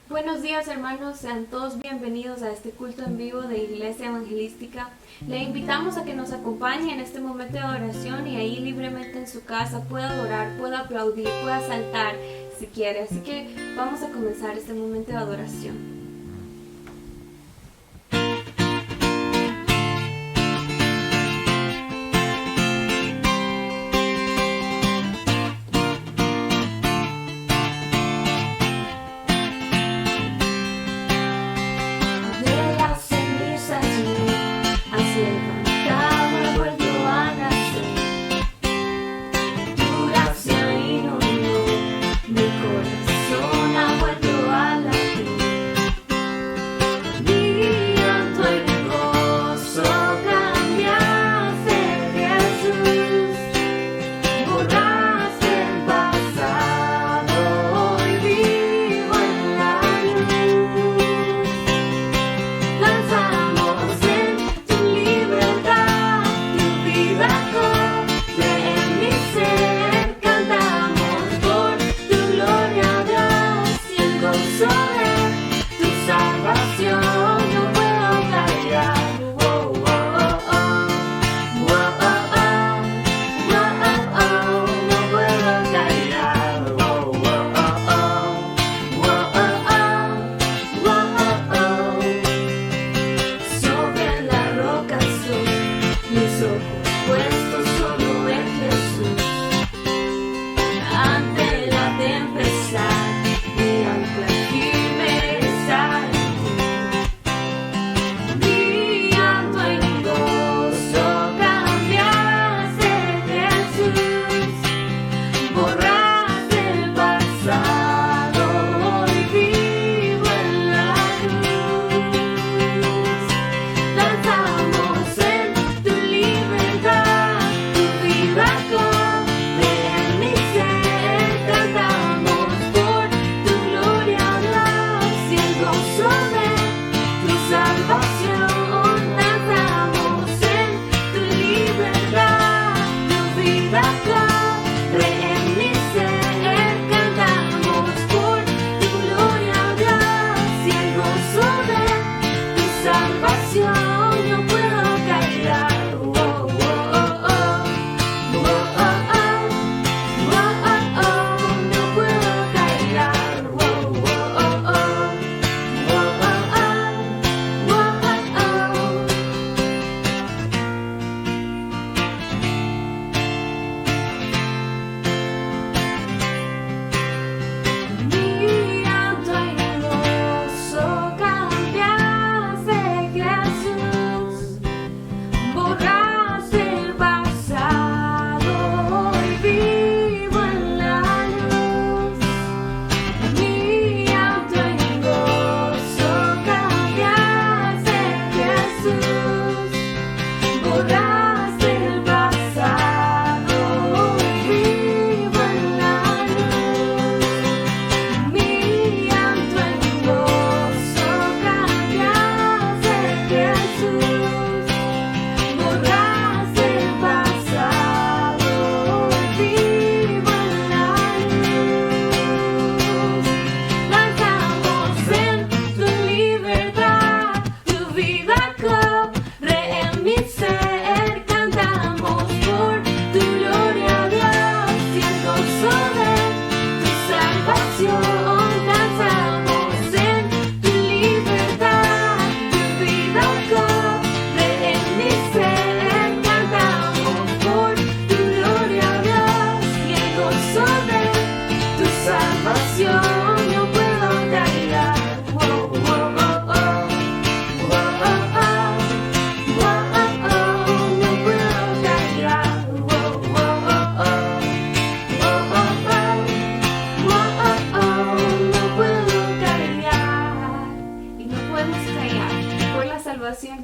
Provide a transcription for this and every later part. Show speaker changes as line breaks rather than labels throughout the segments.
Buenos días hermanos, sean todos bienvenidos a este culto en vivo de Iglesia Evangelística. Le invitamos a que nos acompañe en este momento de oración y ahí libremente en su casa pueda adorar, pueda aplaudir, pueda saltar si quiere. Así que vamos a comenzar este momento de adoración.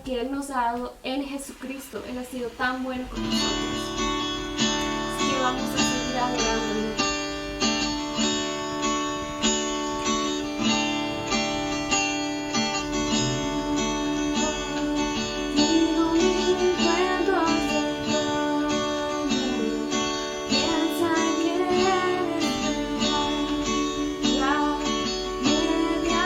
Que Él nos ha dado en Jesucristo. Él ha sido tan bueno con nosotros. Así que vamos a seguir adorándole. Piensa que eres verdad, la media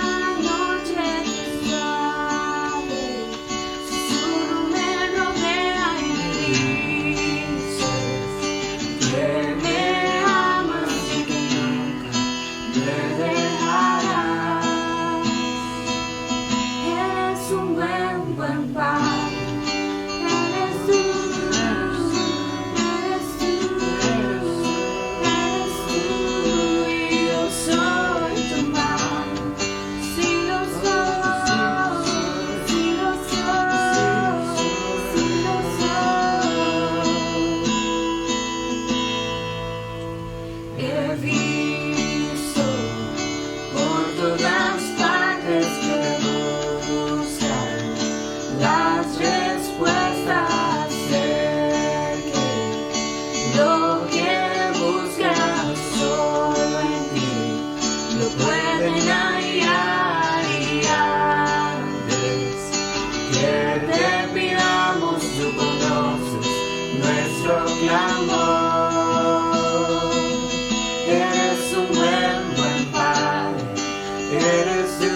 eres tú,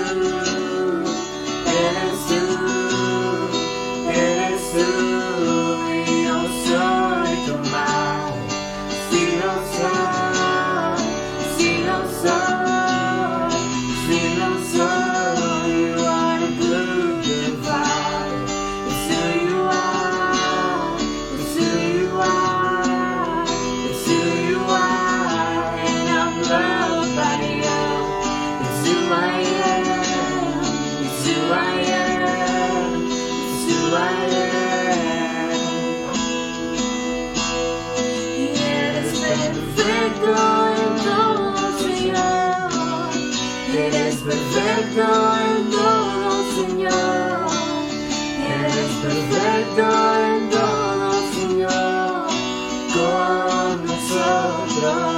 eres tú, eres tú, y yo soy tu madre. Si lo soy, si lo soy, si lo soy, you are the good, good Father. It's who you are, it's who you are, it's who you are, and I'm loved by you. It's who I am, it's who I am, it's who I am. Y eres perfecto en todo, Señor. Eres perfecto en todo, Señor. Eres perfecto en todo, Señor, con nosotros.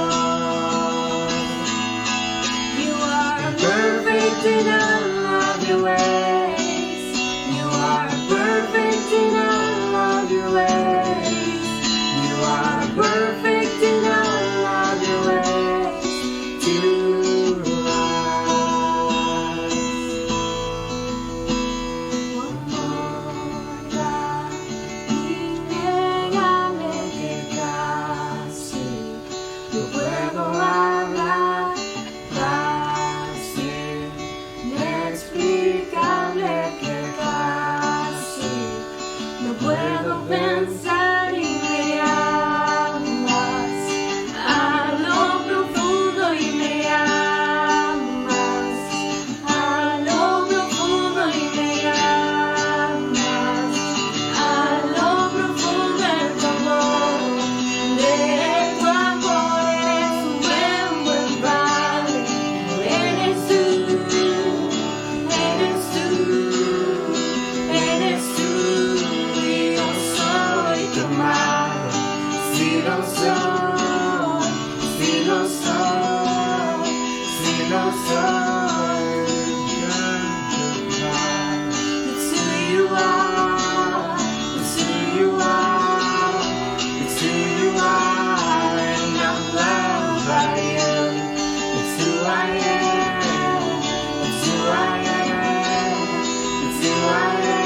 You are perfect in all of your ways. You are perfect in all of your ways. You are perfect in all of your ways to us. Amor, innegable que casi no puedo hablar, casi inexplicable que casi no puedo pensar y me amas a lo profundo y me amas a lo profundo y me amas a lo profundo en tu amor. De tu amor eres un buen padre. Eres tú, eres tú, eres tú, y yo soy tu madre. Si lo soy, si lo soy, si lo soy, it's who you are, it's who you are, it's who you are, and I'm loved by you. It's who I am, it's who I am, it's who I am.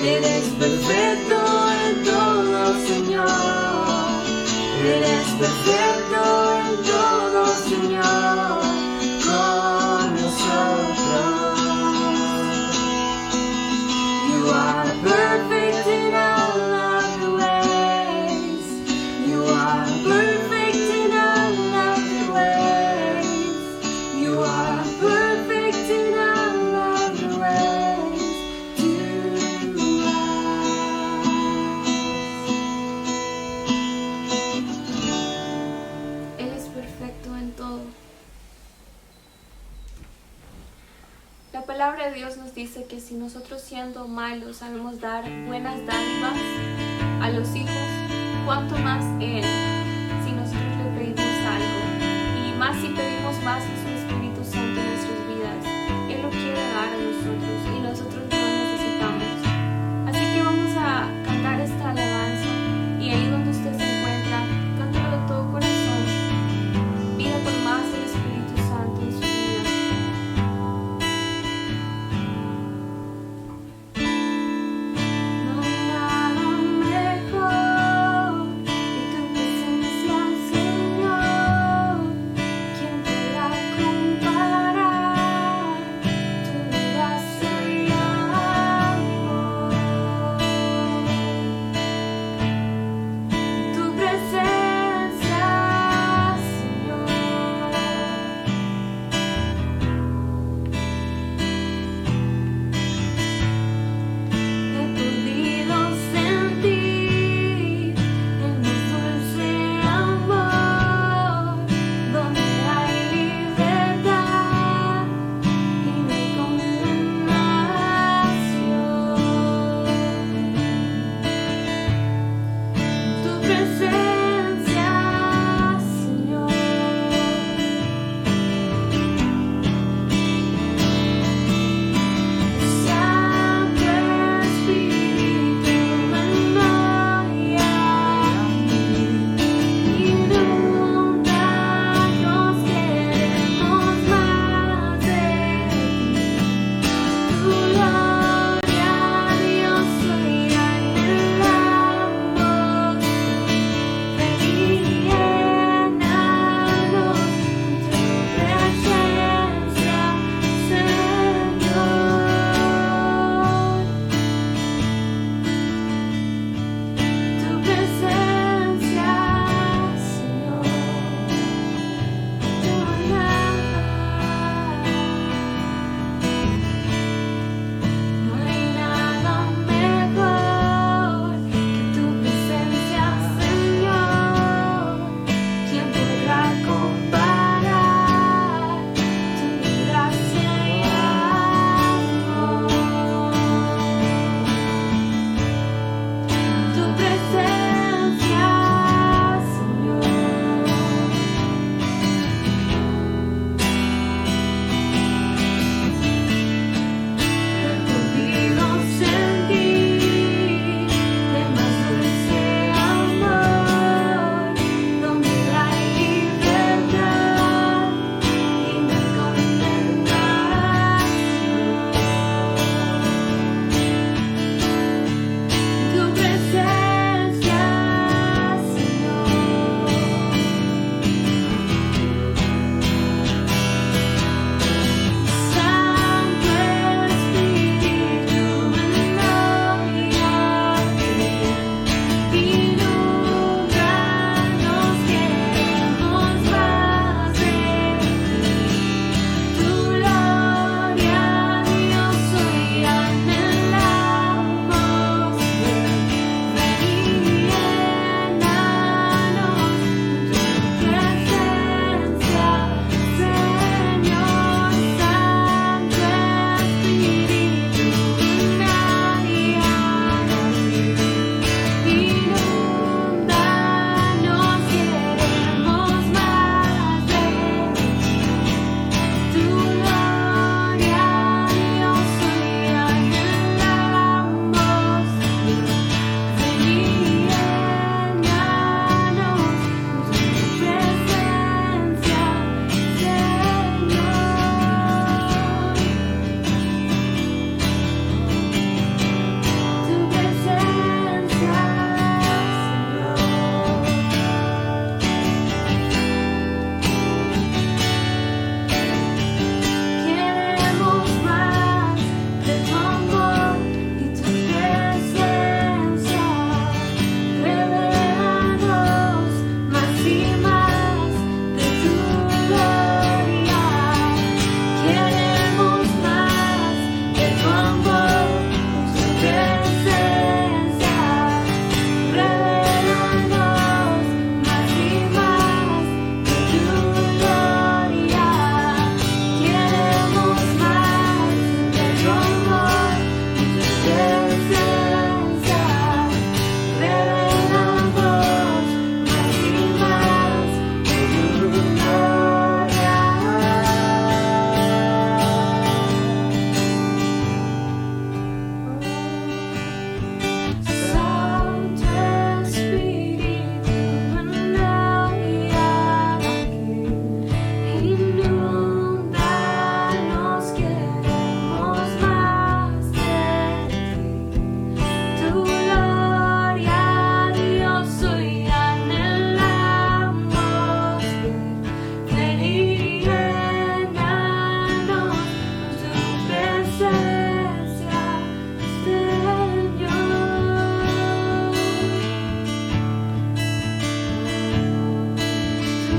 Eres perfecto en todo, Señor. Eres perfecto en todo, Señor, con nosotros. You are perfect in all of your ways. You are perfect in all of your ways. You are perfect in all of your ways to us.
Él es perfecto en todo. La palabra de Dios nos dice que si nosotros siendo malos sabemos dar buenas dádivas a los hijos, cuánto más Él, si nosotros le pedimos algo, y más si pedimos más de su Espíritu Santo en nuestras vidas, Él lo quiere dar a nosotros y nosotros lo necesitamos. Así que vamos a cantar esta alabanza y ahí donde usted se encuentra, cántalo de todo corazón. Pida por más del Espíritu Santo en su vida. No hay nada mejor que tu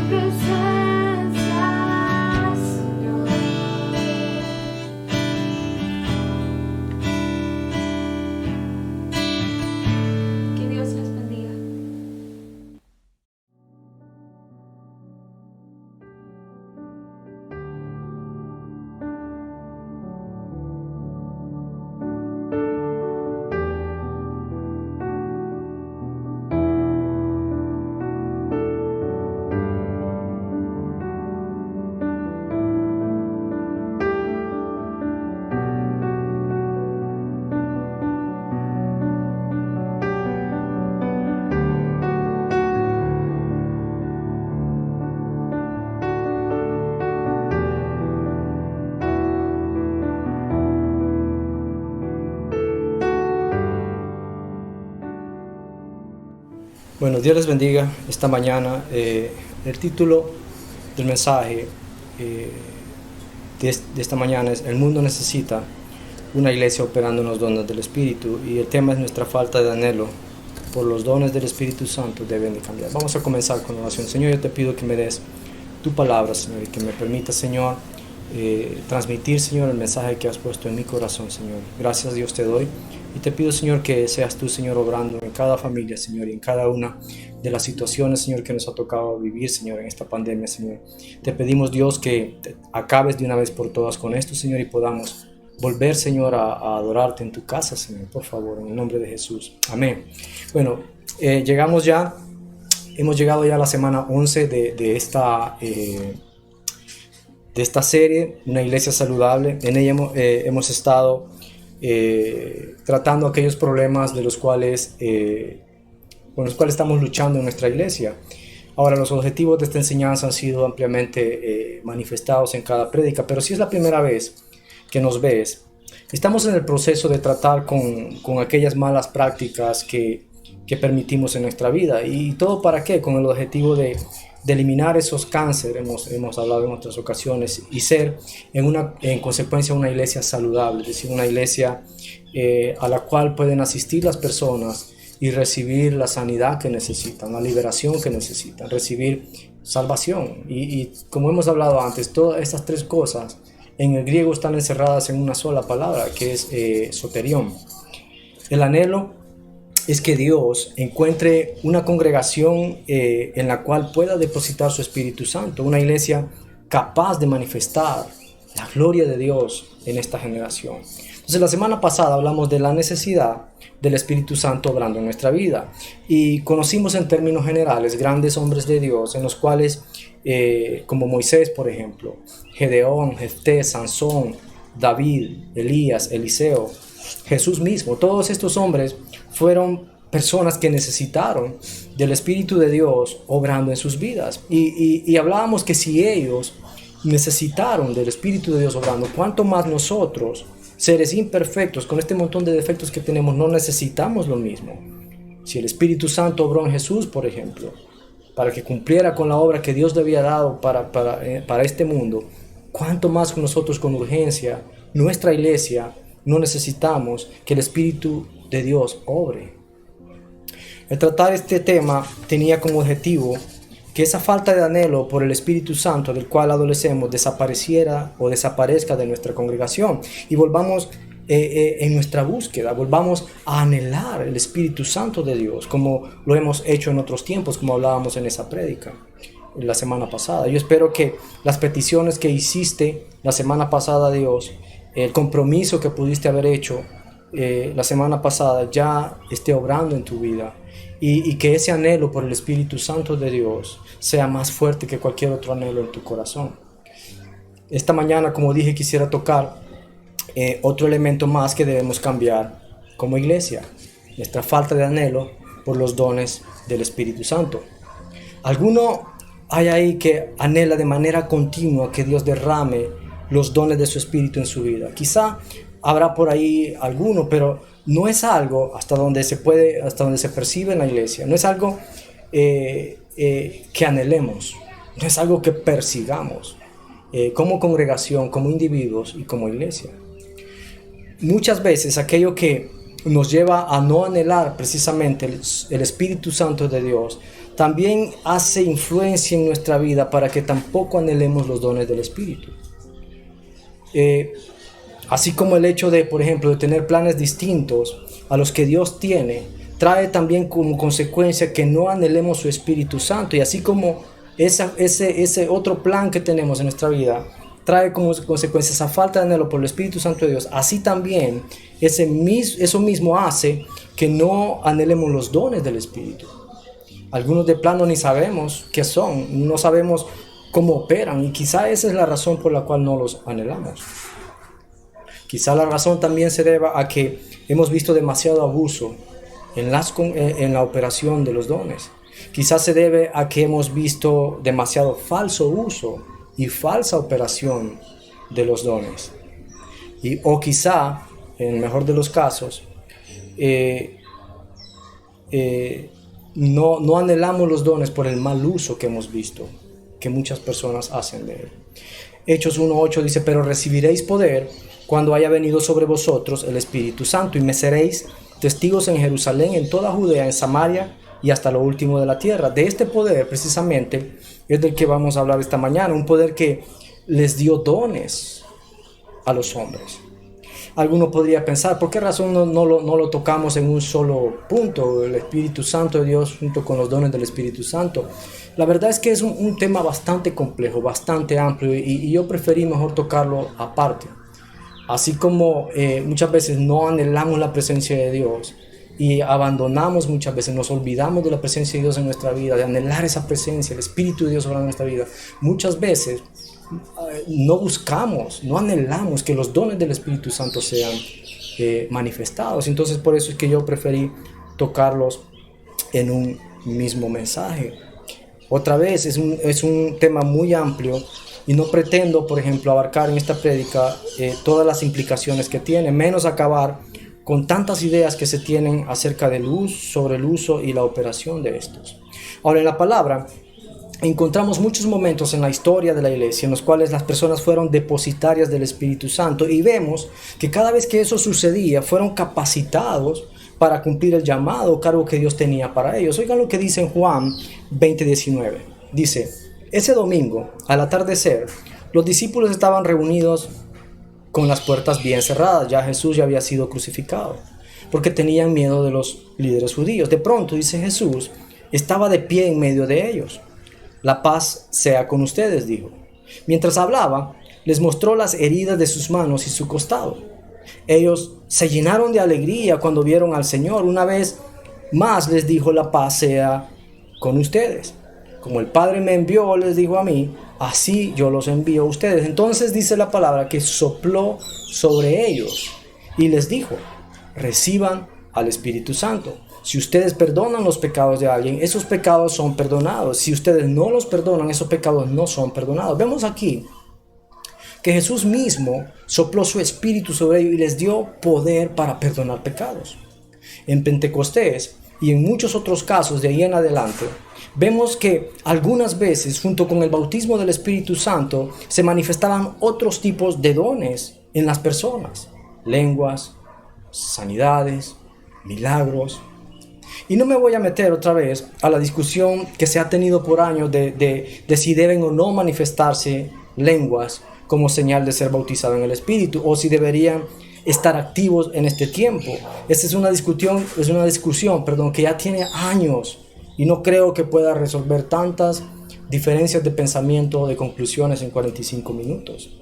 presencia, Señor. Que Dios les bendiga.
Bueno, Dios les bendiga esta mañana. El título del mensaje de esta mañana es: el mundo necesita una iglesia operando en los dones del Espíritu, y el tema es: nuestra falta de anhelo por los dones del Espíritu Santo deben de cambiar. Vamos a comenzar con oración. Señor, yo te pido que me des tu palabra, Señor, y que me permita, Señor, transmitir, Señor, el mensaje que has puesto en mi corazón, Señor. Gracias, Dios, te doy. Y te pido, Señor, que seas tú, Señor, obrando en cada familia, Señor, y en cada una de las situaciones, Señor, que nos ha tocado vivir, Señor, en esta pandemia, Señor. Te pedimos, Dios, que acabes de una vez por todas con esto, Señor, y podamos volver, Señor, a adorarte en tu casa, Señor, por favor, en el nombre de Jesús. Amén. Bueno, hemos llegado ya a la semana 11 de esta serie, Una Iglesia Saludable. En ella hemos estado tratando aquellos problemas con los cuales estamos luchando en nuestra iglesia. Ahora, los objetivos de esta enseñanza han sido ampliamente manifestados en cada prédica, pero si es la primera vez que nos ves, estamos en el proceso de tratar con aquellas malas prácticas que permitimos en nuestra vida. ¿Y todo para qué? Con el objetivo de eliminar esos cánceres, hemos hablado en otras ocasiones, y ser en consecuencia una iglesia saludable, es decir, una iglesia a la cual pueden asistir las personas y recibir la sanidad que necesitan, la liberación que necesitan, recibir salvación. Y como hemos hablado antes, todas estas tres cosas en el griego están encerradas en una sola palabra, que es soterión. El anhelo es que Dios encuentre una congregación en la cual pueda depositar su Espíritu Santo, una iglesia capaz de manifestar la gloria de Dios en esta generación. Entonces, la semana pasada hablamos de la necesidad del Espíritu Santo obrando en nuestra vida, y conocimos en términos generales grandes hombres de Dios, en los cuales, como Moisés, por ejemplo, Gedeón, Jefté, Sansón, David, Elías, Eliseo, Jesús mismo. Todos estos hombres fueron personas que necesitaron del Espíritu de Dios obrando en sus vidas. Y hablábamos que si ellos necesitaron del Espíritu de Dios obrando, ¿cuánto más nosotros, seres imperfectos, con este montón de defectos que tenemos, no necesitamos lo mismo? Si el Espíritu Santo obró en Jesús, por ejemplo, para que cumpliera con la obra que Dios le había dado para este mundo, ¿cuánto más nosotros con urgencia, nuestra iglesia, no necesitamos que el Espíritu de Dios obre? El tratar este tema tenía como objetivo que esa falta de anhelo por el Espíritu Santo del cual adolecemos desapareciera o desaparezca de nuestra congregación, y volvamos en nuestra búsqueda, volvamos a anhelar el Espíritu Santo de Dios, como lo hemos hecho en otros tiempos, como hablábamos en esa prédica la semana pasada. Yo espero que las peticiones que hiciste la semana pasada a Dios, el compromiso que pudiste haber hecho la semana pasada, ya esté obrando en tu vida, y que ese anhelo por el Espíritu Santo de Dios sea más fuerte que cualquier otro anhelo en tu corazón. Esta mañana, como dije, quisiera tocar otro elemento más que debemos cambiar como iglesia: nuestra falta de anhelo por los dones del Espíritu Santo. ¿Alguno hay ahí que anhela de manera continua que Dios derrame los dones de su Espíritu en su vida? Quizá habrá por ahí alguno, pero no es algo hasta donde se percibe en la iglesia. No es algo que anhelemos, no es algo que persigamos como congregación, como individuos y como iglesia. Muchas veces aquello que nos lleva a no anhelar precisamente el Espíritu Santo de Dios también hace influencia en nuestra vida para que tampoco anhelemos los dones del Espíritu. Así como el hecho de, por ejemplo, de tener planes distintos a los que Dios tiene, trae también como consecuencia que no anhelemos su Espíritu Santo. Y así como ese otro plan que tenemos en nuestra vida trae como consecuencia esa falta de anhelo por el Espíritu Santo de Dios, así también eso mismo hace que no anhelemos los dones del Espíritu. Algunos de plano ni sabemos qué son, no sabemos cómo operan, y quizá esa es la razón por la cual no los anhelamos. Quizá la razón también se deba a que hemos visto demasiado abuso en la operación de los dones. Quizá se debe a que hemos visto demasiado falso uso y falsa operación de los dones. O quizá, en el mejor de los casos, no anhelamos los dones por el mal uso que hemos visto que muchas personas hacen de él. Hechos 1:8 dice: pero recibiréis poder cuando haya venido sobre vosotros el Espíritu Santo, y me seréis testigos en Jerusalén, en toda Judea, en Samaria y hasta lo último de la tierra. De este poder precisamente es del que vamos a hablar esta mañana, un poder que les dio dones a los hombres. Alguno podría pensar, ¿por qué razón no lo tocamos en un solo punto, el Espíritu Santo de Dios junto con los dones del Espíritu Santo? La verdad es que es un tema bastante complejo, bastante amplio, y yo preferí mejor tocarlo aparte. Así como muchas veces no anhelamos la presencia de Dios y abandonamos muchas veces, nos olvidamos de la presencia de Dios en nuestra vida, de anhelar esa presencia, el Espíritu de Dios sobre nuestra vida. Muchas veces no buscamos, no anhelamos que los dones del Espíritu Santo sean manifestados. Entonces por eso es que yo preferí tocarlos en un mismo mensaje. Otra vez es un tema muy amplio y no pretendo, por ejemplo, abarcar en esta prédica todas las implicaciones que tiene, menos acabar con tantas ideas que se tienen acerca del uso, sobre el uso y la operación de estos. Ahora, en la palabra encontramos muchos momentos en la historia de la iglesia en los cuales las personas fueron depositarias del Espíritu Santo, y vemos que cada vez que eso sucedía fueron capacitados para cumplir el llamado o cargo que Dios tenía para ellos. Oigan lo que dice en Juan 20:19. Dice: ese domingo, al atardecer, los discípulos estaban reunidos con las puertas bien cerradas. Ya Jesús ya había sido crucificado, porque tenían miedo de los líderes judíos. De pronto, dice Jesús, estaba de pie en medio de ellos. La paz sea con ustedes, dijo. Mientras hablaba, les mostró las heridas de sus manos y su costado. Ellos se llenaron de alegría cuando vieron al Señor. Una vez más les dijo: la paz sea con ustedes. Como el Padre me envió, les dijo a mí, así yo los envío a ustedes. Entonces dice la palabra que sopló sobre ellos y les dijo: reciban al Espíritu Santo. Si ustedes perdonan los pecados de alguien, esos pecados son perdonados. Si ustedes no los perdonan, esos pecados no son perdonados. Vemos aquí que Jesús mismo sopló su Espíritu sobre ellos y les dio poder para perdonar pecados. En Pentecostés y en muchos otros casos de ahí en adelante, vemos que algunas veces, junto con el bautismo del Espíritu Santo, se manifestaban otros tipos de dones en las personas: lenguas, sanidades, milagros. Y no me voy a meter otra vez a la discusión que se ha tenido por años de si deben o no manifestarse lenguas como señal de ser bautizado en el Espíritu, o si deberían estar activos en este tiempo. Esta es una discusión que ya tiene años, y no creo que pueda resolver tantas diferencias de pensamiento o de conclusiones en 45 minutos.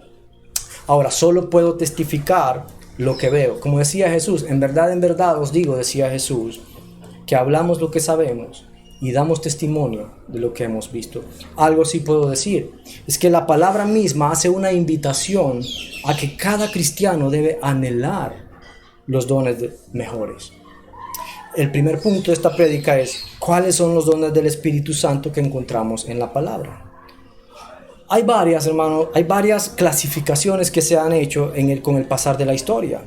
Ahora, solo puedo testificar lo que veo. Como decía Jesús, en verdad os digo, decía Jesús, que hablamos lo que sabemos y damos testimonio de lo que hemos visto. Algo sí puedo decir, es que la palabra misma hace una invitación a que cada cristiano debe anhelar los dones mejores. El primer punto de esta prédica es: ¿cuáles son los dones del Espíritu Santo que encontramos en la palabra? Hay varias clasificaciones que se han hecho con el pasar de la historia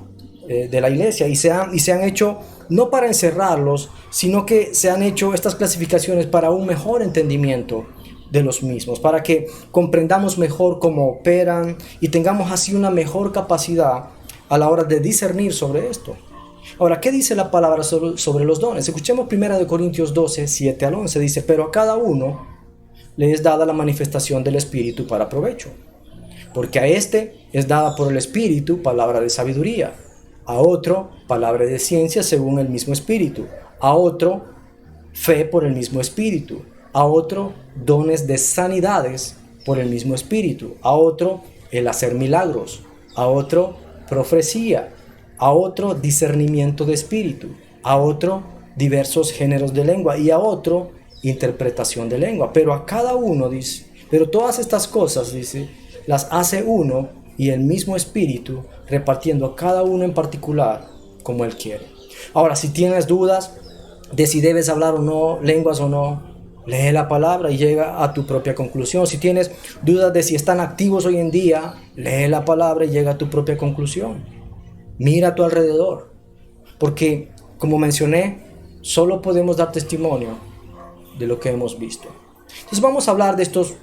de la iglesia, y se han hecho no para encerrarlos, sino que se han hecho estas clasificaciones para un mejor entendimiento de los mismos, para que comprendamos mejor cómo operan y tengamos así una mejor capacidad a la hora de discernir sobre esto. Ahora, ¿qué dice la palabra sobre los dones? Escuchemos 1 Corintios 12, 7 al 11. Dice, pero a cada uno le es dada la manifestación del Espíritu para provecho. Porque a este es dada por el Espíritu palabra de sabiduría, a otro palabra de ciencia según el mismo Espíritu, a otro fe por el mismo Espíritu, a otro dones de sanidades por el mismo Espíritu, a otro el hacer milagros, a otro profecía, a otro discernimiento de espíritu, a otro diversos géneros de lengua y a otro interpretación de lengua. Pero a cada uno, dice, pero todas estas cosas, dice, las hace uno y el mismo Espíritu, repartiendo a cada uno en particular como Él quiere. Ahora, si tienes dudas de si debes hablar o no, lenguas o no, lee la palabra y llega a tu propia conclusión. Si tienes dudas de si están activos hoy en día, lee la palabra y llega a tu propia conclusión. Mira a tu alrededor, porque, como mencioné, solo podemos dar testimonio de lo que hemos visto. Entonces vamos a hablar de estos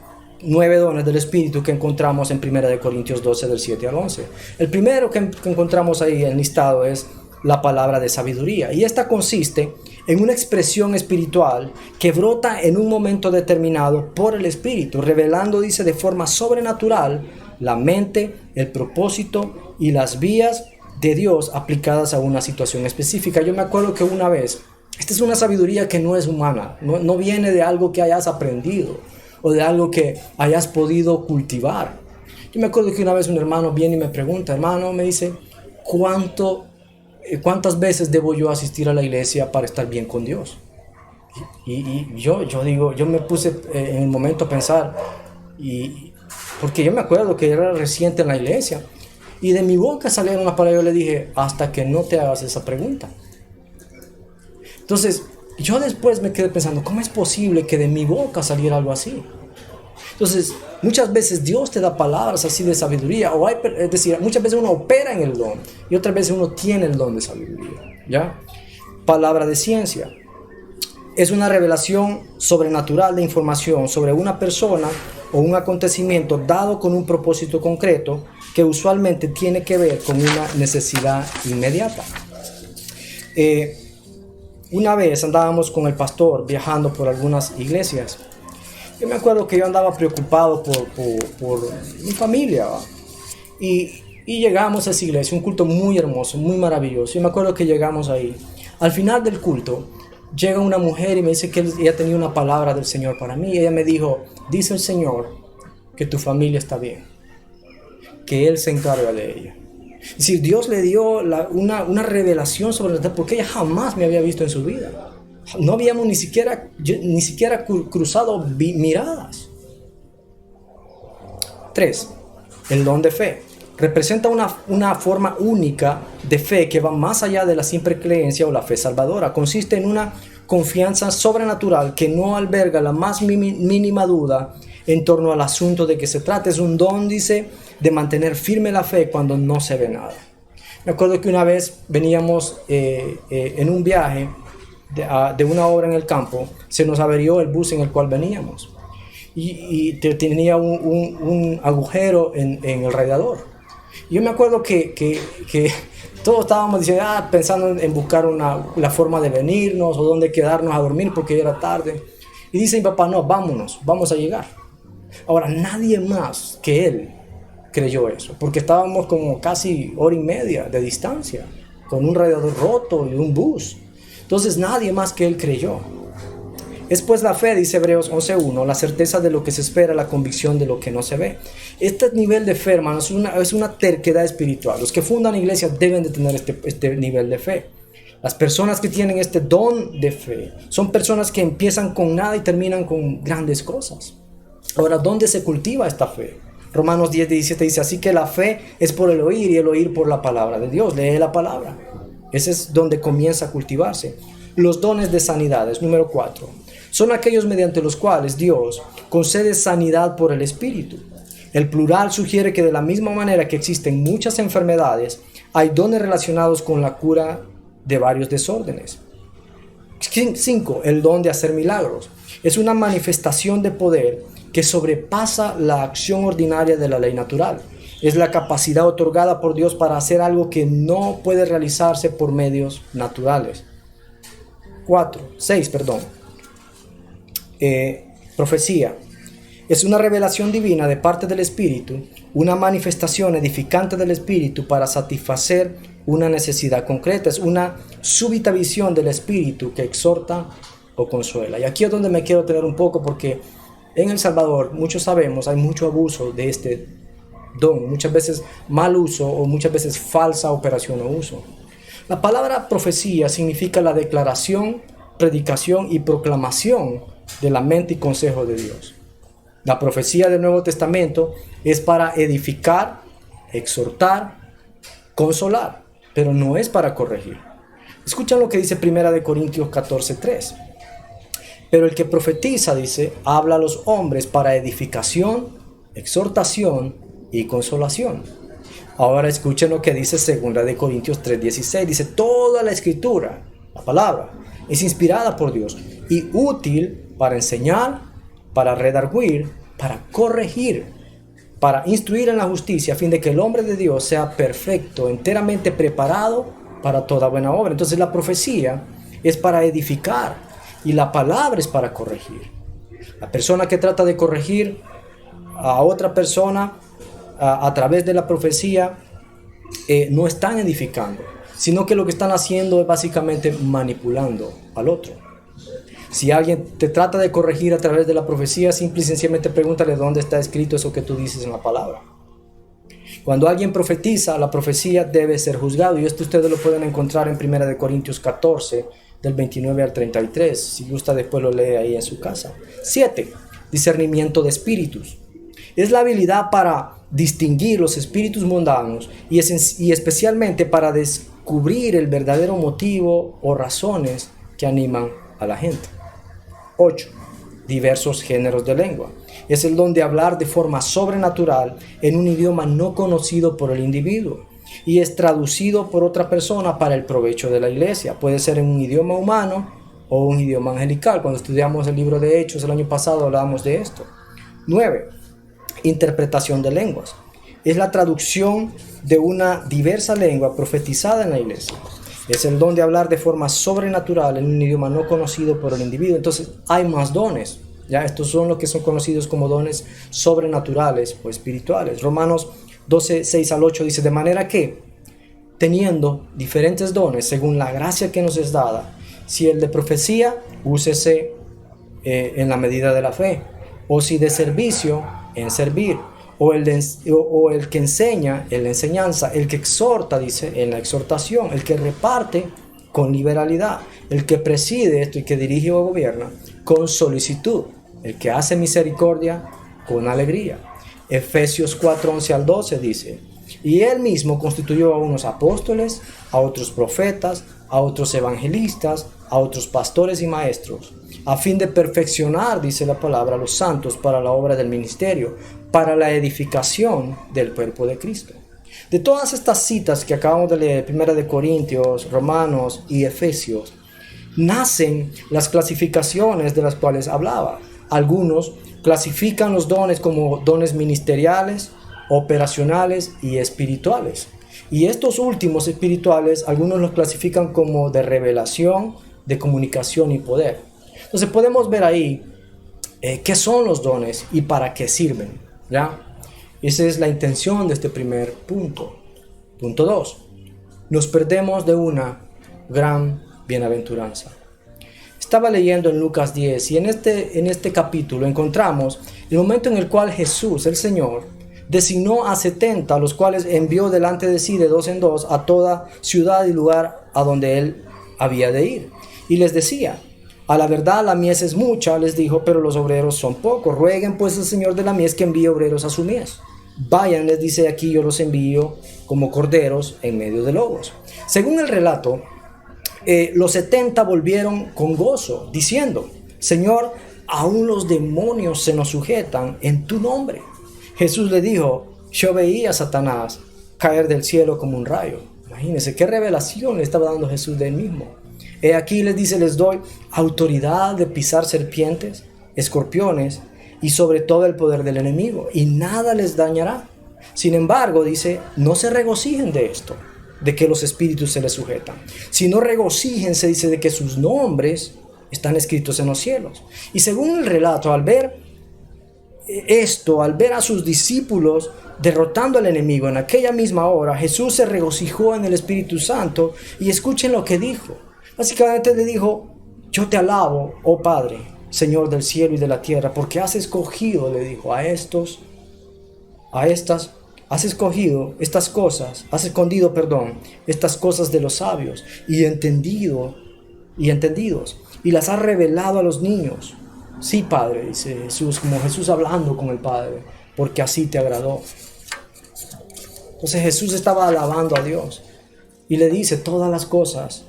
9 dones del Espíritu que encontramos en 1 Corintios 12, del 7 al 11. El primero que encontramos ahí enlistado es la palabra de sabiduría, y esta consiste en una expresión espiritual que brota en un momento determinado por el Espíritu, revelando, dice, de forma sobrenatural la mente, el propósito y las vías de Dios aplicadas a una situación específica. Yo me acuerdo que una vez, esta es una sabiduría que no es humana, no viene de algo que hayas aprendido o de algo que hayas podido cultivar. Yo me acuerdo que una vez un hermano viene y me pregunta, hermano, me dice, ¿cuántas veces debo yo asistir a la iglesia para estar bien con Dios? Y yo digo, yo me puse en el momento a pensar, porque yo me acuerdo que era reciente en la iglesia, y de mi boca salieron unas palabras, yo le dije, hasta que no te hagas esa pregunta. Entonces, yo después me quedé pensando, ¿cómo es posible que de mi boca saliera algo así? Entonces, muchas veces Dios te da palabras así de sabiduría, es decir, muchas veces uno opera en el don, y otras veces uno tiene el don de sabiduría, ¿ya? Palabra de ciencia. Es una revelación sobrenatural de información sobre una persona o un acontecimiento dado con un propósito concreto que usualmente tiene que ver con una necesidad inmediata. Una vez andábamos con el pastor viajando por algunas iglesias. Yo me acuerdo que yo andaba preocupado por mi familia, ¿va? Y llegamos a esa iglesia, un culto muy hermoso, muy maravilloso. Yo me acuerdo que llegamos ahí. Al final del culto, llega una mujer y me dice que ella tenía una palabra del Señor para mí. Y ella me dijo, dice el Señor que tu familia está bien, que Él se encarga de ella. Es decir, Dios le dio una revelación sobre la, porque ella jamás me había visto en su vida. No habíamos ni siquiera cruzado miradas. 3. El don de fe. Representa una forma única de fe que va más allá de la simple creencia o la fe salvadora. Consiste en una confianza sobrenatural que no alberga la más mínima duda en torno al asunto de que se trata. Es un don, dice, de mantener firme la fe cuando no se ve nada. Me acuerdo que una vez veníamos en un viaje de una obra en el campo, se nos averió el bus en el cual veníamos y tenía un agujero en el radiador. Yo me acuerdo que todos estábamos diciendo, pensando en buscar la forma de venirnos o dónde quedarnos a dormir porque ya era tarde. Y dice mi papá, no, vámonos, vamos a llegar. Ahora, nadie más que él creyó eso, porque estábamos como casi hora y media de distancia, con un radiador roto y un bus. Entonces nadie más que él creyó. Es pues la fe, dice Hebreos 11:1, la certeza de lo que se espera, la convicción de lo que no se ve. Este nivel de fe, hermanos, es una terquedad espiritual. Los que fundan iglesias deben de tener este nivel de fe. Las personas que tienen este don de fe son personas que empiezan con nada y terminan con grandes cosas. Ahora, ¿dónde se cultiva esta fe? Romanos 10:17 dice, así que la fe es por el oír y el oír por la palabra de Dios. Lee la palabra. Ese es donde comienza a cultivarse. Los dones de sanidades, número 4, son aquellos mediante los cuales Dios concede sanidad por el Espíritu. El plural sugiere que de la misma manera que existen muchas enfermedades, hay dones relacionados con la cura de varios desórdenes. 5. El don de hacer milagros. Es una manifestación de poder que sobrepasa la acción ordinaria de la ley natural. Es la capacidad otorgada por Dios para hacer algo que no puede realizarse por medios naturales. 6. Profecía. Es una revelación divina de parte del Espíritu, una manifestación edificante del Espíritu para satisfacer una necesidad concreta. Es una súbita visión del Espíritu que exhorta o consuela. Y aquí es donde me quiero tener un poco, porque en El Salvador, muchos sabemos, hay mucho abuso de este don, muchas veces mal uso o muchas veces falsa operación o uso. La palabra profecía significa la declaración, predicación y proclamación de la mente y consejo de Dios. La profecía del Nuevo Testamento es para edificar, exhortar, consolar, pero no es para corregir. Escuchen lo que dice 1 Corintios 14:3. Pero el que profetiza, dice, habla a los hombres para edificación, exhortación y consolación. Ahora escuchen lo que dice 2 Corintios 3:16. Dice, toda la escritura, la palabra, es inspirada por Dios y útil para enseñar, para redarguir, para corregir, para instruir en la justicia, a fin de que el hombre de Dios sea perfecto, enteramente preparado para toda buena obra. Entonces la profecía es para edificar y la palabra es para corregir. La persona que trata de corregir a otra persona a través de la profecía no están edificando, sino que lo que están haciendo es básicamente manipulando al otro. Si alguien te trata de corregir a través de la profecía, simple y sencillamente pregúntale dónde está escrito eso que tú dices en la palabra. Cuando alguien profetiza, la profecía debe ser juzgado, y esto ustedes lo pueden encontrar en 1 Corintios 14, del 29 al 33. Si gusta, después lo lee ahí en su casa. 7. Discernimiento de espíritus. Es la habilidad para distinguir los espíritus mundanos y especialmente para descubrir el verdadero motivo o razones que animan a la gente. 8. Diversos géneros de lengua. Es el don de hablar de forma sobrenatural en un idioma no conocido por el individuo y es traducido por otra persona para el provecho de la iglesia. Puede ser en un idioma humano o un idioma angelical. Cuando estudiamos el libro de Hechos el año pasado hablábamos de esto. 9. Interpretación de lenguas. Es la traducción de una diversa lengua profetizada en la iglesia. Es el don de hablar de forma sobrenatural en un idioma no conocido por el individuo. Entonces hay más dones. Ya estos son los que son conocidos como dones sobrenaturales o espirituales. Romanos 12, 6 al 8 dice, de manera que, teniendo diferentes dones según la gracia que nos es dada, si el de profecía, úsese en la medida de la fe, o si de servicio, en servir, o el que enseña en la enseñanza, el que exhorta, dice, en la exhortación, el que reparte con liberalidad, el que preside esto y que dirige o gobierna con solicitud, el que hace misericordia con alegría. Efesios 4, 11 al 12 dice, y él mismo constituyó a unos apóstoles, a otros profetas, a otros evangelistas, a otros pastores y maestros, a fin de perfeccionar, dice la palabra, a los santos para la obra del ministerio, para la edificación del cuerpo de Cristo. De todas estas citas que acabamos de leer, 1 Corintios, Romanos y Efesios, nacen las clasificaciones de las cuales hablaba. Algunos clasifican los dones como dones ministeriales, operacionales y espirituales. Y estos últimos espirituales, algunos los clasifican como de revelación, de comunicación y poder. Entonces podemos ver ahí qué son los dones y para qué sirven, ¿ya? Esa es la intención de este primer punto. Punto 2. Nos perdemos de una gran bienaventuranza. Estaba leyendo en Lucas 10 y en este capítulo encontramos el momento en el cual Jesús, el Señor, designó a 70, los cuales envió delante de sí de dos en dos a toda ciudad y lugar a donde él había de ir. Y les decía, a la verdad la mies es mucha, les dijo, pero los obreros son pocos. Rueguen pues al Señor de la mies que envíe obreros a su mies. Vayan, les dice, aquí yo los envío como corderos en medio de lobos. Según el relato, los 70 volvieron con gozo, diciendo, Señor, aún los demonios se nos sujetan en tu nombre. Jesús le dijo, yo veía a Satanás caer del cielo como un rayo. Imagínense qué revelación le estaba dando Jesús de él mismo. He aquí les dice, les doy autoridad de pisar serpientes, escorpiones y sobre todo el poder del enemigo, y nada les dañará. Sin embargo, dice, no se regocijen de esto, de que los espíritus se les sujetan, sino regocíjense, dice, de que sus nombres están escritos en los cielos. Y según el relato, al ver esto, al ver a sus discípulos derrotando al enemigo en aquella misma hora, Jesús se regocijó en el Espíritu Santo. Y escuchen lo que dijo. Básicamente le dijo: yo te alabo, oh Padre, Señor del cielo y de la tierra, porque has escogido, le dijo, has escondido estas cosas de los sabios y entendidos, y las has revelado a los niños. Sí, Padre, dice Jesús, como Jesús hablando con el Padre, porque así te agradó. Entonces Jesús estaba alabando a Dios y le dice: todas las cosas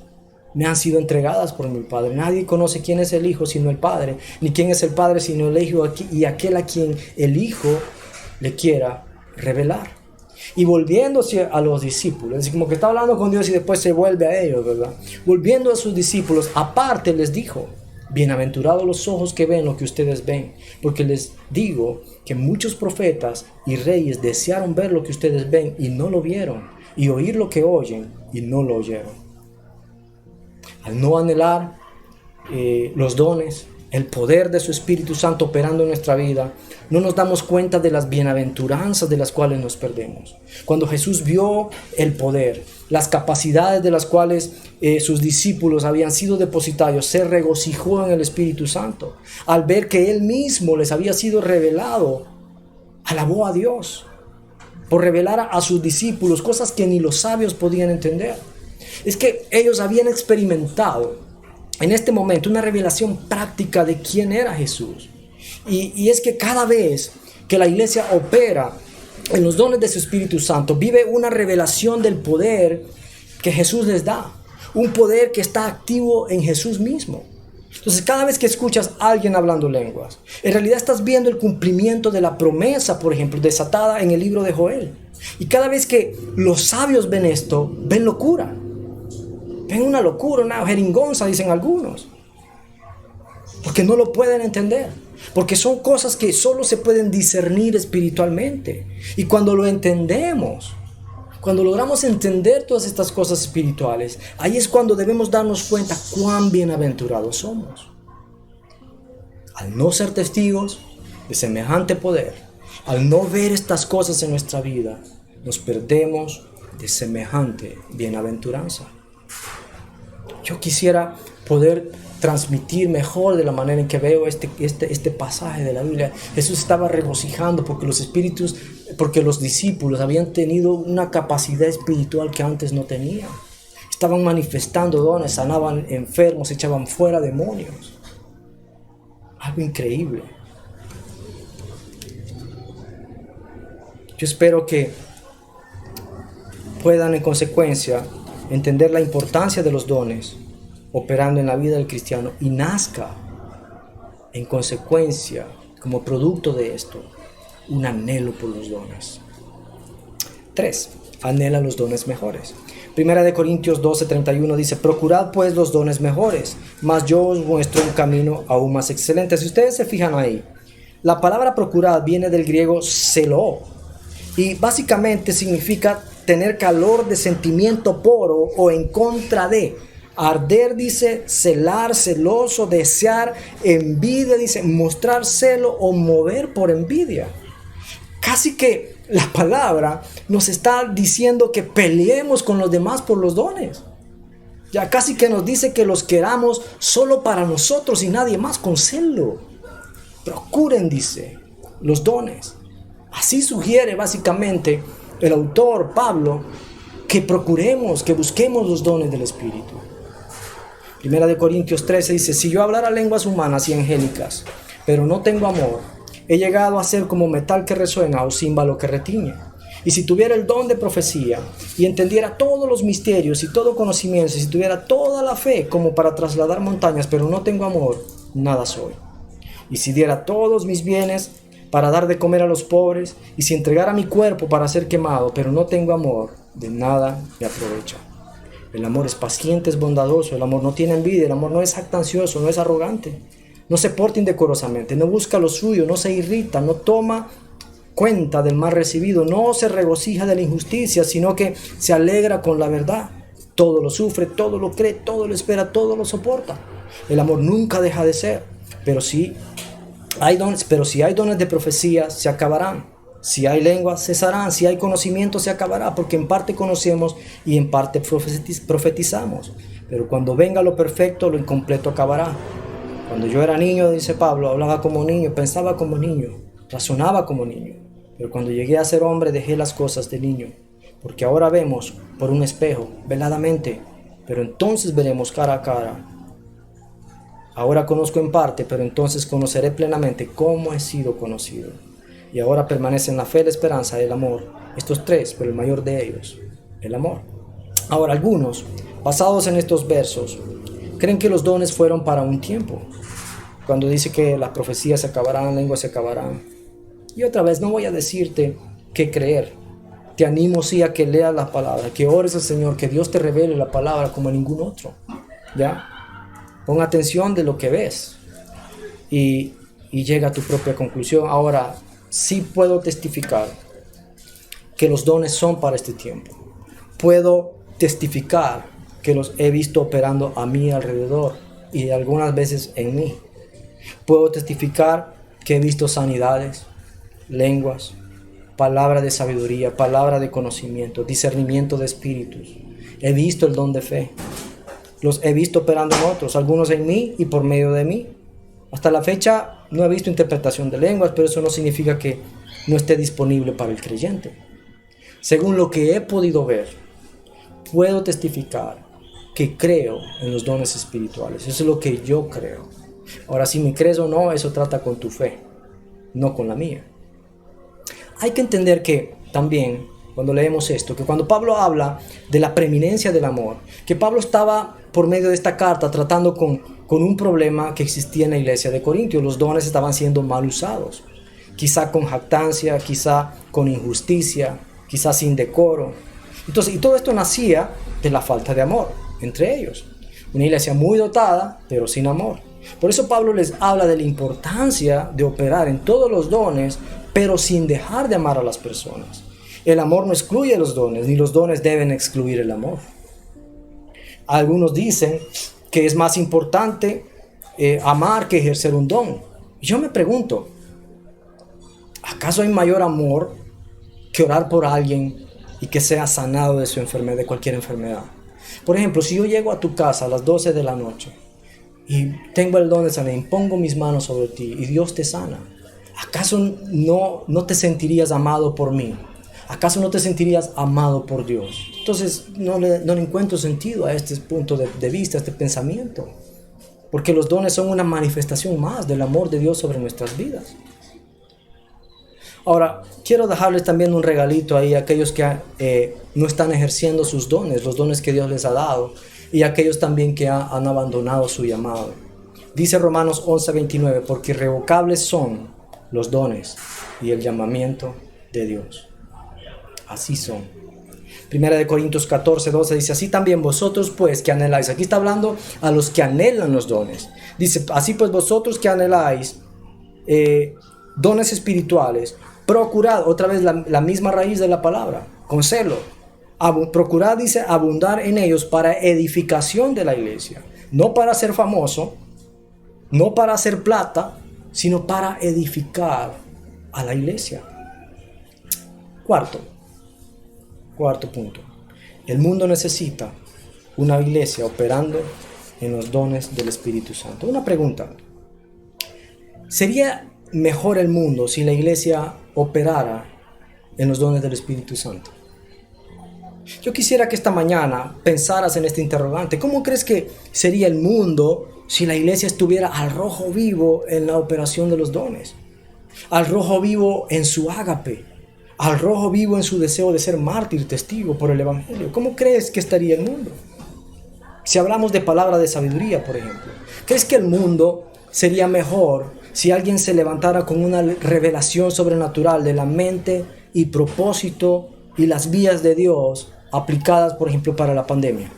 me han sido entregadas por mi Padre. Nadie conoce quién es el Hijo sino el Padre, ni quién es el Padre sino el Hijo, y aquel a quien el Hijo le quiera revelar. Y volviéndose a los discípulos, es como que está hablando con Dios y después se vuelve a ellos, ¿verdad? Volviendo a sus discípulos, aparte les dijo: bienaventurados los ojos que ven lo que ustedes ven, porque les digo que muchos profetas y reyes desearon ver lo que ustedes ven y no lo vieron, y oír lo que oyen y no lo oyeron. Al no anhelar los dones, el poder de su Espíritu Santo operando en nuestra vida, no nos damos cuenta de las bienaventuranzas de las cuales nos perdemos. Cuando Jesús vio el poder, las capacidades de las cuales sus discípulos habían sido depositarios, se regocijó en el Espíritu Santo. Al ver que Él mismo les había sido revelado, alabó a Dios por revelar a sus discípulos cosas que ni los sabios podían entender. Es que ellos habían experimentado en este momento una revelación práctica de quién era Jesús. Y es que cada vez que la iglesia opera en los dones de su Espíritu Santo, vive una revelación del poder que Jesús les da. Un poder que está activo en Jesús mismo. Entonces, cada vez que escuchas a alguien hablando lenguas, en realidad estás viendo el cumplimiento de la promesa, por ejemplo, desatada en el libro de Joel. Y cada vez que los sabios ven esto, ven locura. Ven una locura, una jeringonza, dicen algunos. Porque no lo pueden entender. Porque son cosas que solo se pueden discernir espiritualmente. Y cuando lo entendemos, cuando logramos entender todas estas cosas espirituales, ahí es cuando debemos darnos cuenta cuán bienaventurados somos. Al no ser testigos de semejante poder, al no ver estas cosas en nuestra vida, nos perdemos de semejante bienaventuranza. Yo quisiera poder transmitir mejor de la manera en que veo este pasaje de la Biblia. Jesús estaba regocijando porque los discípulos habían tenido una capacidad espiritual que antes no tenían. Estaban manifestando dones, sanaban enfermos, echaban fuera demonios. Algo increíble. Yo espero que puedan en consecuencia entender la importancia de los dones operando en la vida del cristiano y nazca en consecuencia, como producto de esto, un anhelo por los dones. 3. Anhela los dones mejores. Primera de Corintios 12:31 dice: procurad pues los dones mejores, mas yo os muestro un camino aún más excelente. Si ustedes se fijan ahí, la palabra procurad viene del griego seló y básicamente significa tener calor de sentimiento por o en contra de. Arder dice celar, celoso, desear, envidia dice mostrar celo o mover por envidia. Casi que la palabra nos está diciendo que peleemos con los demás por los dones. Ya casi que nos dice que los queramos solo para nosotros y nadie más, con celo. Procuren, dice, los dones. Así sugiere básicamente el autor Pablo que procuremos, que busquemos los dones del Espíritu. Primera de Corintios 13 dice: si yo hablara lenguas humanas y angélicas, pero no tengo amor, he llegado a ser como metal que resuena o címbalo que retiñe. Y si tuviera el don de profecía y entendiera todos los misterios y todo conocimiento, y si tuviera toda la fe como para trasladar montañas, pero no tengo amor, nada soy. Y si diera todos mis bienes para dar de comer a los pobres, y si entregara mi cuerpo para ser quemado, pero no tengo amor, de nada me aprovecha. El amor es paciente, es bondadoso, el amor no tiene envidia, el amor no es jactancioso, no es arrogante, no se porta indecorosamente, no busca lo suyo, no se irrita, no toma cuenta del mal recibido, no se regocija de la injusticia, sino que se alegra con la verdad. Todo lo sufre, todo lo cree, todo lo espera, todo lo soporta. El amor nunca deja de ser, pero si hay dones de profecía, se acabarán. Si hay lenguas, cesarán. Si hay conocimiento, se acabará, porque en parte conocemos y en parte profetizamos. Pero cuando venga lo perfecto, lo incompleto acabará. Cuando yo era niño, dice Pablo, hablaba como niño, pensaba como niño, razonaba como niño. Pero cuando llegué a ser hombre, dejé las cosas de niño. Porque ahora vemos por un espejo, veladamente, pero entonces veremos cara a cara. Ahora conozco en parte, pero entonces conoceré plenamente cómo he sido conocido. Y ahora permanecen la fe, la esperanza y el amor. Estos tres, pero el mayor de ellos, el amor. Ahora, algunos, basados en estos versos, creen que los dones fueron para un tiempo. Cuando dice que las profecías se acabarán, las lenguas se acabarán. Y otra vez, no voy a decirte qué creer. Te animo sí a que leas la palabra, que ores al Señor, que Dios te revele la palabra como a ningún otro. ¿Ya? Pon atención de lo que ves y llega a tu propia conclusión. Ahora, sí puedo testificar que los dones son para este tiempo. Puedo testificar que los he visto operando a mi alrededor y algunas veces en mí. Puedo testificar que he visto sanidades, lenguas, palabra de sabiduría, palabra de conocimiento, discernimiento de espíritus. He visto el don de fe. Los he visto operando en otros, algunos en mí y por medio de mí. Hasta la fecha no he visto interpretación de lenguas, pero eso no significa que no esté disponible para el creyente. Según lo que he podido ver, puedo testificar que creo en los dones espirituales. Eso es lo que yo creo. Ahora, si me crees o no, eso trata con tu fe, no con la mía. Hay que entender que también, cuando leemos esto, que cuando Pablo habla de la preeminencia del amor, que Pablo estaba por medio de esta carta tratando con un problema que existía en la iglesia de Corintios. Los dones estaban siendo mal usados, quizá con jactancia, quizá con injusticia, quizá sin decoro. Entonces, y todo esto nacía de la falta de amor entre ellos. Una iglesia muy dotada, pero sin amor. Por eso Pablo les habla de la importancia de operar en todos los dones, pero sin dejar de amar a las personas. El amor no excluye los dones, ni los dones deben excluir el amor. Algunos dicen que es más importante amar que ejercer un don. Yo me pregunto, ¿acaso hay mayor amor que orar por alguien y que sea sanado de su enfermedad, de cualquier enfermedad? Por ejemplo, si yo llego a tu casa a las 12 de la noche y tengo el don de sanar, impongo mis manos sobre ti y Dios te sana, ¿acaso no te sentirías amado por mí? ¿Acaso no te sentirías amado por Dios? Entonces no le encuentro sentido a este punto de vista, a este pensamiento. Porque los dones son una manifestación más del amor de Dios sobre nuestras vidas. Ahora, quiero dejarles también un regalito ahí a aquellos que no están ejerciendo sus dones, los dones que Dios les ha dado, y a aquellos también que han abandonado su llamado. Dice Romanos 11:29, porque irrevocables son los dones y el llamamiento de Dios. Así son. Primera de Corintios 14:12 dice, así también vosotros pues que anheláis. Aquí está hablando a los que anhelan los dones. Dice, así pues vosotros que anheláis dones espirituales, procurad, otra vez la misma raíz de la palabra, con celo. Procurad, dice, abundar en ellos para edificación de la iglesia. No para ser famoso, no para hacer plata, sino para edificar a la iglesia. Cuarto punto. El mundo necesita una iglesia operando en los dones del Espíritu Santo. Una pregunta. ¿Sería mejor el mundo si la iglesia operara en los dones del Espíritu Santo? Yo quisiera que esta mañana pensaras en este interrogante. ¿Cómo crees que sería el mundo si la iglesia estuviera al rojo vivo en la operación de los dones? Al rojo vivo en su ágape. Al rojo vivo en su deseo de ser mártir, testigo por el Evangelio. ¿Cómo crees que estaría el mundo? Si hablamos de palabra de sabiduría, por ejemplo. ¿Crees que el mundo sería mejor si alguien se levantara con una revelación sobrenatural de la mente y propósito y las vías de Dios aplicadas, por ejemplo, para la pandemia?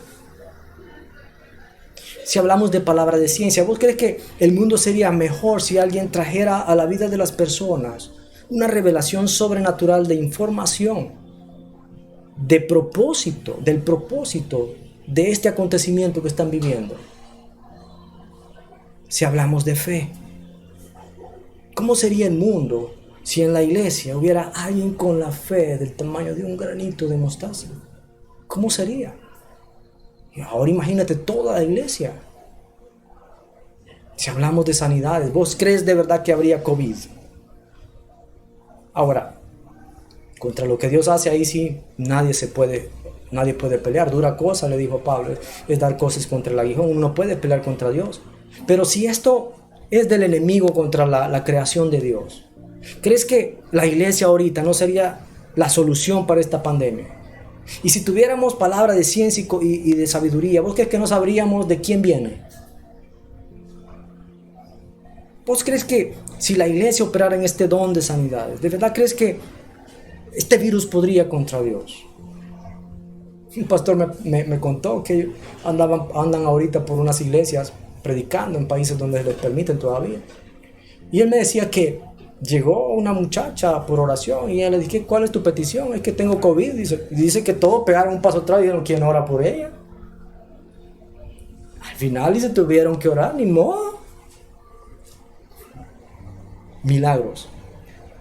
Si hablamos de palabra de ciencia, ¿vos crees que el mundo sería mejor si alguien trajera a la vida de las personas una revelación sobrenatural de información, de propósito, del propósito de este acontecimiento que están viviendo. Si hablamos de fe, ¿cómo sería el mundo si en la iglesia hubiera alguien con la fe del tamaño de un granito de mostaza? ¿Cómo sería? Y ahora imagínate toda la iglesia. Si hablamos de sanidades, ¿vos crees de verdad que habría COVID? Ahora, contra lo que Dios hace ahí sí, nadie puede pelear. Dura cosa, le dijo Pablo, es dar cosas contra el aguijón. Uno no puede pelear contra Dios. Pero si esto es del enemigo contra la creación de Dios, ¿crees que la iglesia ahorita no sería la solución para esta pandemia? Y si tuviéramos palabra de ciencia y de sabiduría, ¿vos crees que no sabríamos de quién viene? ¿Vos crees que si la iglesia operara en este don de sanidades, de verdad crees que este virus podría contra Dios? Un pastor me contó que andan ahorita por unas iglesias predicando en países donde les permiten todavía. Y él me decía que llegó una muchacha por oración y él le dije, ¿cuál es tu petición? Es que tengo COVID. Dice que todos pegaron un paso atrás y dijeron, ¿quién ora por ella? Al final dice, tuvieron que orar, ni modo. Milagros.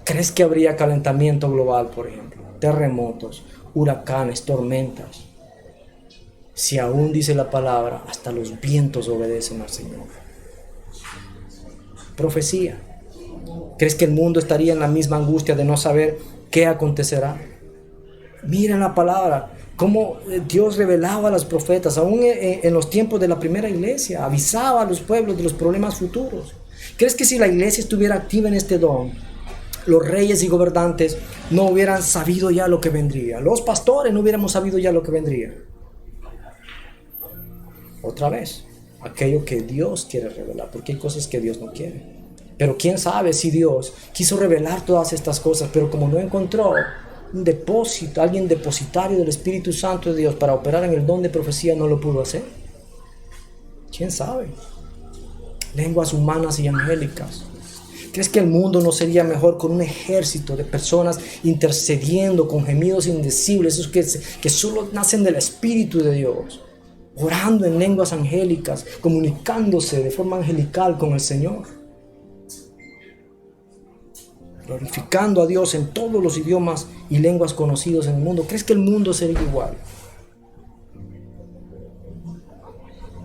¿Crees que habría calentamiento global, por ejemplo? Terremotos, huracanes, tormentas. Si aún dice la palabra, hasta los vientos obedecen al Señor. Profecía. ¿Crees que el mundo estaría en la misma angustia de no saber qué acontecerá? Miren la palabra, cómo Dios revelaba a los profetas, aún en los tiempos de la primera iglesia, avisaba a los pueblos de los problemas futuros. ¿Crees que si la iglesia estuviera activa en este don, los reyes y gobernantes no hubieran sabido ya lo que vendría? Los pastores no hubiéramos sabido ya lo que vendría. Otra vez, aquello que Dios quiere revelar, porque hay cosas que Dios no quiere. Pero quién sabe si Dios quiso revelar todas estas cosas, pero como no encontró un depósito, alguien depositario del Espíritu Santo de Dios para operar en el don de profecía, no lo pudo hacer. ¿Quién sabe? Lenguas humanas y angélicas. ¿Crees que el mundo no sería mejor con un ejército de personas intercediendo con gemidos indecibles, esos que solo nacen del Espíritu de Dios, orando en lenguas angélicas, comunicándose de forma angelical con el Señor, glorificando a Dios en todos los idiomas y lenguas conocidos en el mundo? ¿Crees que el mundo sería igual?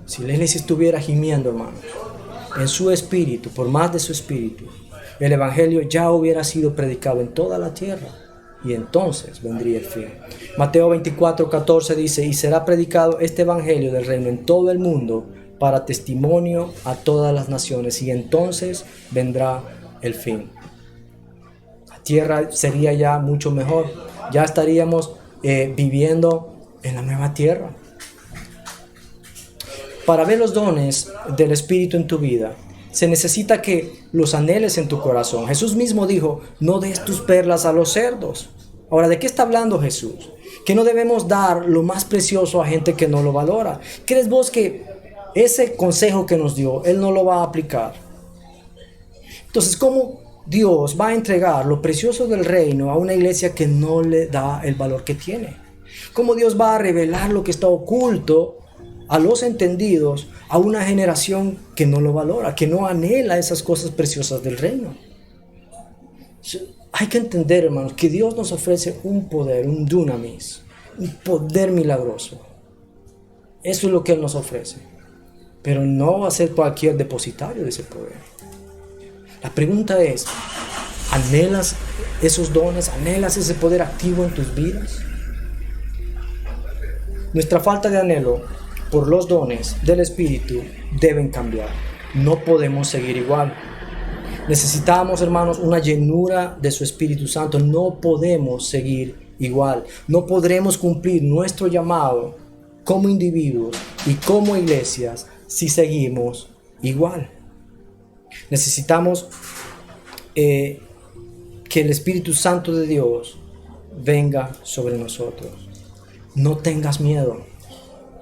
Si la iglesia estuviera gimiendo, hermano, en su espíritu, por más de su espíritu, el evangelio ya hubiera sido predicado en toda la tierra y entonces vendría el fin. Mateo 24:14 dice, y será predicado este evangelio del reino en todo el mundo para testimonio a todas las naciones y entonces vendrá el fin. La tierra sería ya mucho mejor, ya estaríamos viviendo en la nueva tierra. Para ver los dones del Espíritu en tu vida, se necesita que los anheles en tu corazón. Jesús mismo dijo, no des tus perlas a los cerdos. Ahora, ¿de qué está hablando Jesús? Que no debemos dar lo más precioso a gente que no lo valora. ¿Crees vos que ese consejo que nos dio, Él no lo va a aplicar? Entonces, ¿cómo Dios va a entregar lo precioso del reino a una iglesia que no le da el valor que tiene? ¿Cómo Dios va a revelar lo que está oculto a los entendidos a una generación que no lo valora, que no anhela esas cosas preciosas del reino? Hay que entender, hermanos, que Dios nos ofrece un poder, un dunamis, un poder milagroso. Eso es lo que Él nos ofrece. Pero no va a ser cualquier depositario de ese poder. La pregunta es, ¿anhelas esos dones? ¿Anhelas ese poder activo en tus vidas? Nuestra falta de anhelo por los dones del Espíritu deben cambiar. No podemos seguir igual. Necesitamos, hermanos, una llenura de su Espíritu Santo. No podemos seguir igual. No podremos cumplir nuestro llamado como individuos y como iglesias si seguimos igual. Necesitamos que el Espíritu Santo de Dios venga sobre nosotros. No tengas miedo.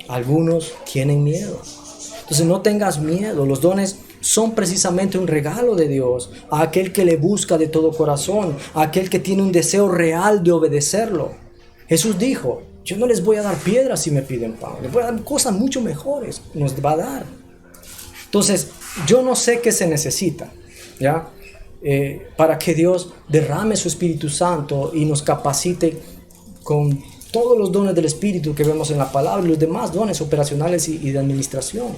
Algunos tienen miedo. Entonces no tengas miedo. Los dones son precisamente un regalo de Dios a aquel que le busca de todo corazón, a aquel que tiene un deseo real de obedecerlo. Jesús dijo, yo no les voy a dar piedras si me piden pan, les voy a dar cosas mucho mejores, nos va a dar. Entonces, yo no sé qué se necesita, ¿ya? Para que Dios derrame su Espíritu Santo y nos capacite con todos los dones del Espíritu que vemos en la palabra y los demás dones operacionales y de administración.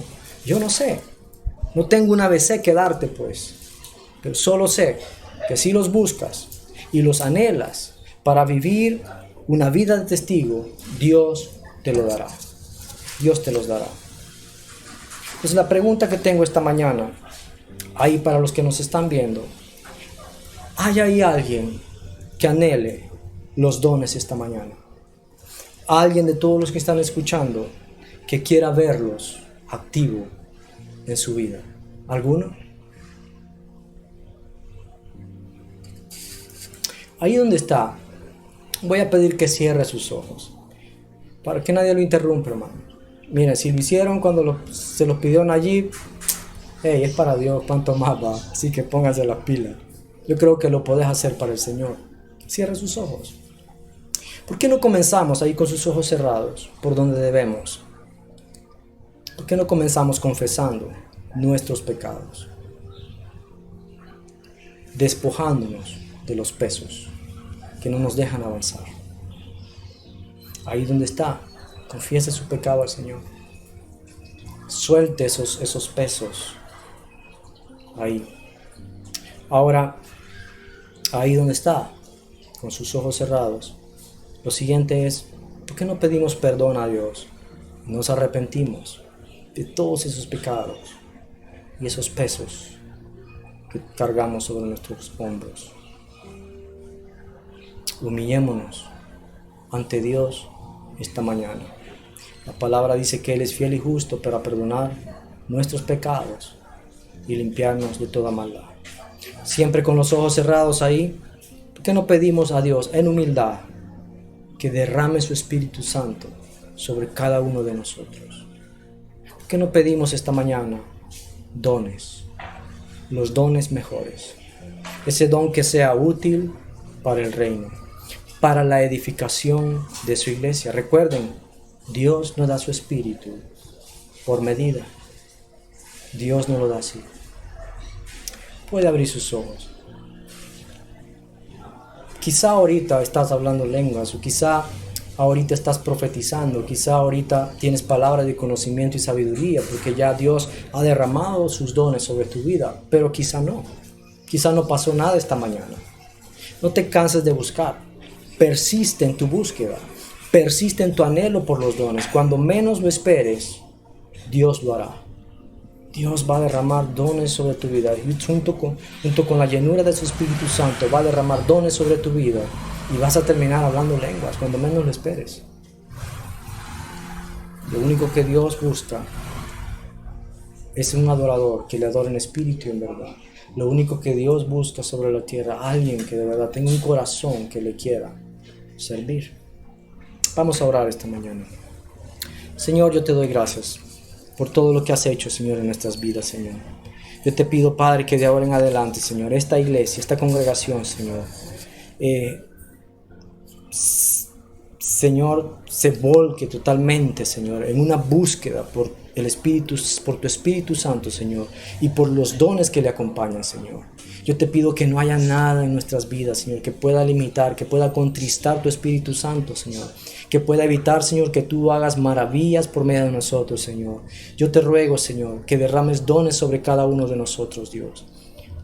Yo no sé, no tengo un ABC que darte pues, pero solo sé que si los buscas y los anhelas para vivir una vida de testigo, Dios te lo dará. Dios te los dará. Entonces la pregunta que tengo esta mañana, ahí para los que nos están viendo, ¿hay ahí alguien que anhele los dones esta mañana? Alguien de todos los que están escuchando que quiera verlos activo en su vida. ¿Alguno? Ahí donde está, voy a pedir que cierre sus ojos para que nadie lo interrumpa, hermano. Mira, si lo hicieron cuando se los pidieron allí, hey, es para Dios, cuánto más va, así que pónganse las pilas. Yo creo que lo podés hacer para el Señor. Cierre sus ojos. ¿Por qué no comenzamos ahí con sus ojos cerrados, por donde debemos? ¿Por qué no comenzamos confesando nuestros pecados? Despojándonos de los pesos que no nos dejan avanzar. Ahí donde está, confiese su pecado al Señor. Suelte esos pesos. Ahí. Ahora, ahí donde está, con sus ojos cerrados, lo siguiente es, ¿por qué no pedimos perdón a Dios? Nos arrepentimos de todos esos pecados y esos pesos que cargamos sobre nuestros hombros. Humillémonos ante Dios esta mañana. La palabra dice que Él es fiel y justo para perdonar nuestros pecados y limpiarnos de toda maldad. Siempre con los ojos cerrados ahí, ¿por qué no pedimos a Dios en humildad que derrame su Espíritu Santo sobre cada uno de nosotros? ¿Por qué no pedimos esta mañana dones, los dones mejores? Ese don que sea útil para el reino, para la edificación de su iglesia. Recuerden, Dios no da su Espíritu por medida. Dios no lo da así. Puede abrir sus ojos. Quizá ahorita estás hablando lenguas, o quizá ahorita estás profetizando, quizá ahorita tienes palabras de conocimiento y sabiduría, porque ya Dios ha derramado sus dones sobre tu vida, pero quizá no pasó nada esta mañana. No te canses de buscar, persiste en tu búsqueda, persiste en tu anhelo por los dones. Cuando menos lo esperes, Dios lo hará. Dios va a derramar dones sobre tu vida y junto con la llenura de su Espíritu Santo va a derramar dones sobre tu vida y vas a terminar hablando lenguas cuando menos lo esperes. Lo único que Dios busca es un adorador que le adore en espíritu y en verdad. Lo único que Dios busca sobre la tierra, alguien que de verdad tenga un corazón que le quiera servir. Vamos a orar esta mañana. Señor, yo te doy gracias por todo lo que has hecho, Señor, en nuestras vidas, Señor. Yo te pido, Padre, que de ahora en adelante, Señor, esta iglesia, esta congregación, Señor, Señor, se volque totalmente, Señor, en una búsqueda por tu Espíritu Santo, Señor, y por los dones que le acompañan, Señor. Yo te pido que no haya nada en nuestras vidas, Señor, que pueda limitar, que pueda contristar tu Espíritu Santo, Señor, que pueda evitar, Señor, que tú hagas maravillas por medio de nosotros, Señor. Yo te ruego, Señor, que derrames dones sobre cada uno de nosotros, Dios.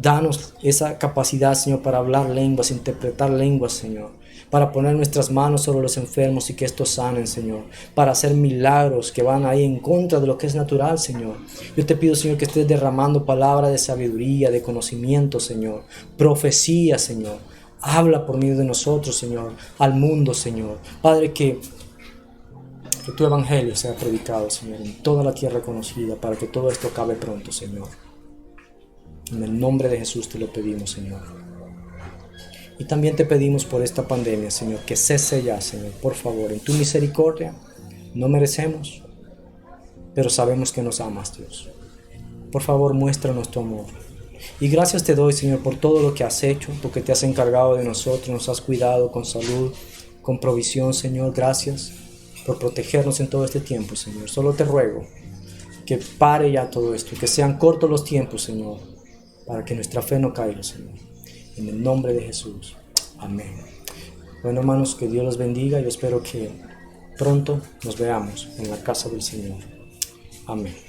Danos esa capacidad, Señor, para hablar lenguas, interpretar lenguas, Señor, para poner nuestras manos sobre los enfermos y que estos sanen, Señor, para hacer milagros que van ahí en contra de lo que es natural, Señor. Yo te pido, Señor, que estés derramando palabra de sabiduría, de conocimiento, Señor, profecía, Señor. Habla por medio de nosotros, Señor, al mundo, Señor. Padre, que tu evangelio sea predicado, Señor, en toda la tierra conocida, para que todo esto acabe pronto, Señor. En el nombre de Jesús te lo pedimos, Señor. Y también te pedimos por esta pandemia, Señor, que cese ya, Señor, por favor, en tu misericordia. No merecemos, pero sabemos que nos amas, Dios. por favor, muéstranos tu amor. Y gracias te doy, Señor, por todo lo que has hecho, porque te has encargado de nosotros, nos has cuidado con salud, con provisión, Señor. Gracias por protegernos en todo este tiempo, Señor. Solo te ruego que pare ya todo esto, que sean cortos los tiempos, Señor, para que nuestra fe no caiga, Señor. En el nombre de Jesús. Amén. Bueno, hermanos, que Dios los bendiga. Yo espero que pronto nos veamos en la casa del Señor. Amén.